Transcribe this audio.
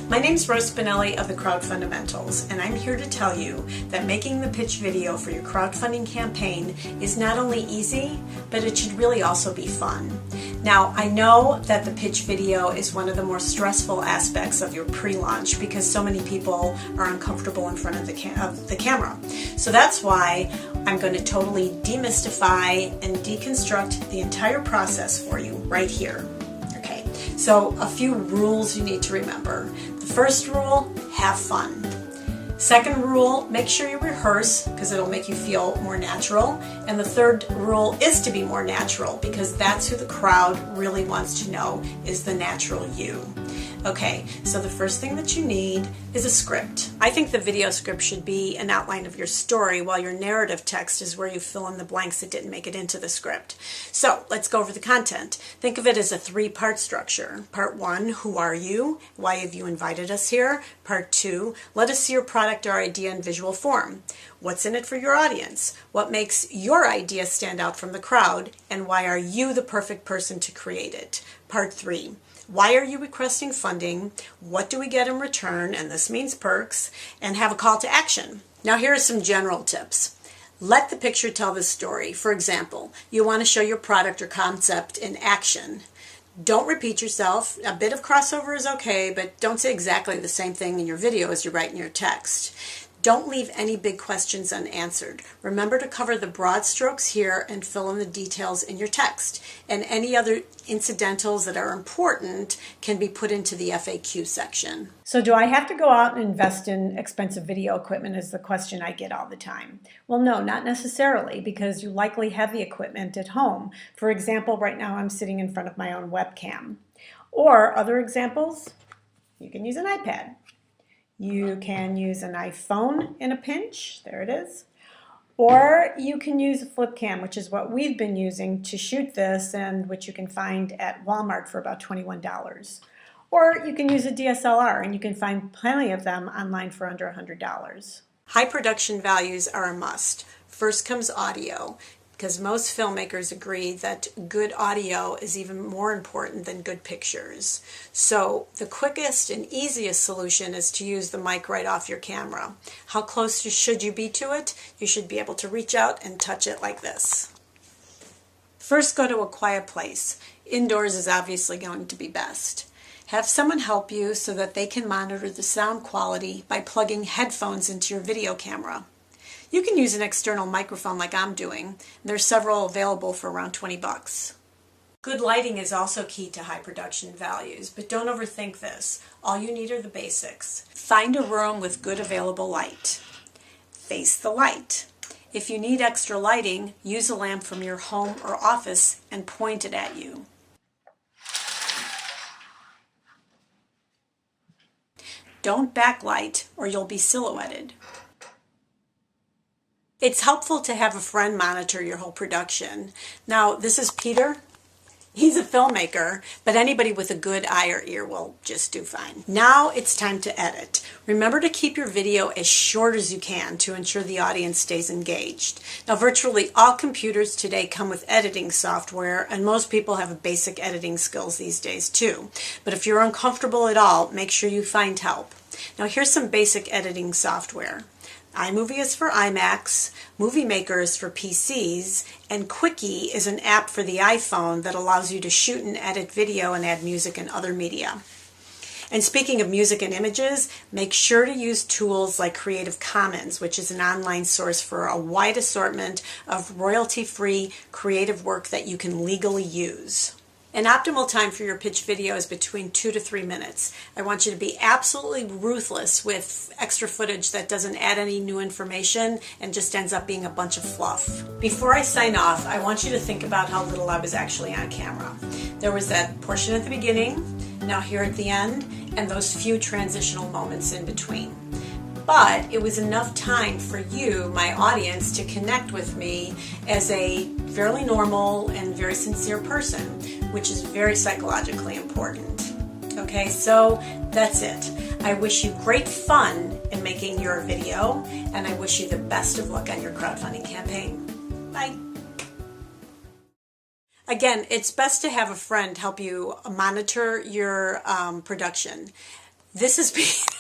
My name's Rose Spinelli of the Crowd Fundamentals, and I'm here to tell you that making the pitch video for your crowdfunding campaign is not only easy, but it should really also be fun. Now, I know that the pitch video is one of the more stressful aspects of your pre-launch because so many people are uncomfortable in front of the camera. So that's why I'm going to totally demystify and deconstruct the entire process for you right here. So a few rules you need to remember. The first rule, have fun. Second rule, make sure you rehearse because it'll make you feel more natural. And the third rule is to be more natural because that's who the crowd really wants to know is the natural you. Okay, so the first thing that you need is a script. I think the video script should be an outline of your story while your narrative text is where you fill in the blanks that didn't make it into the script. So let's go over the content. Think of it as a three-part structure. Part one, who are you? Why have you invited us here? Part two, let us see your product or idea in visual form. What's in it for your audience? What makes your idea stand out from the crowd? And why are you the perfect person to create it? Part three, why are you requesting funding? What do we get in return? And this means perks. And have a call to action. Now here are some general tips. Let the picture tell the story. For example, you want to show your product or concept in action. Don't repeat yourself. A bit of crossover is okay, but don't say exactly the same thing in your video as you write in your text. Don't leave any big questions unanswered. Remember to cover the broad strokes here and fill in the details in your text. And any other incidentals that are important can be put into the FAQ section. So do I have to go out and invest in expensive video equipment is the question I get all the time. Well, no, not necessarily, because you likely have the equipment at home. For example, right now I'm sitting in front of my own webcam. Or other examples, you can use an iPad. You can use an iPhone in a pinch, there it is. Or you can use a flip cam, which is what we've been using to shoot this and which you can find at Walmart for about $21. Or you can use a DSLR and you can find plenty of them online for under $100. High production values are a must. First comes audio, because most filmmakers agree that good audio is even more important than good pictures. So the quickest and easiest solution is to use the mic right off your camera. How close should you be to it? You should be able to reach out and touch it like this. First, go to a quiet place. Indoors is obviously going to be best. Have someone help you so that they can monitor the sound quality by plugging headphones into your video camera. You can use an external microphone like I'm doing. There's several available for around 20 bucks. Good lighting is also key to high production values, but don't overthink this. All you need are the basics. Find a room with good available light. Face the light. If you need extra lighting, use a lamp from your home or office and point it at you. Don't backlight or you'll be silhouetted. It's helpful to have a friend monitor your whole production. Now, this is Peter. He's a filmmaker, but anybody with a good eye or ear will just do fine. Now it's time to edit. Remember to keep your video as short as you can to ensure the audience stays engaged. Now, virtually all computers today come with editing software, and most people have basic editing skills these days too. But if you're uncomfortable at all, make sure you find help. Now, here's some basic editing software. iMovie is for iMacs, Movie Maker is for PCs, and Quickie is an app for the iPhone that allows you to shoot and edit video and add music and other media. And speaking of music and images, make sure to use tools like Creative Commons, which is an online source for a wide assortment of royalty-free creative work that you can legally use. An optimal time for your pitch video is between 2 to 3 minutes. I want you to be absolutely ruthless with extra footage that doesn't add any new information and just ends up being a bunch of fluff. Before I sign off, I want you to think about how little I was actually on camera. There was that portion at the beginning, now here at the end, and those few transitional moments in between. But it was enough time for you, my audience, to connect with me as a fairly normal and very sincere person, which is very psychologically important. Okay, so that's it. I wish you great fun in making your video, and I wish you the best of luck on your crowdfunding campaign. Bye. Again, it's best to have a friend help you monitor your production. this has been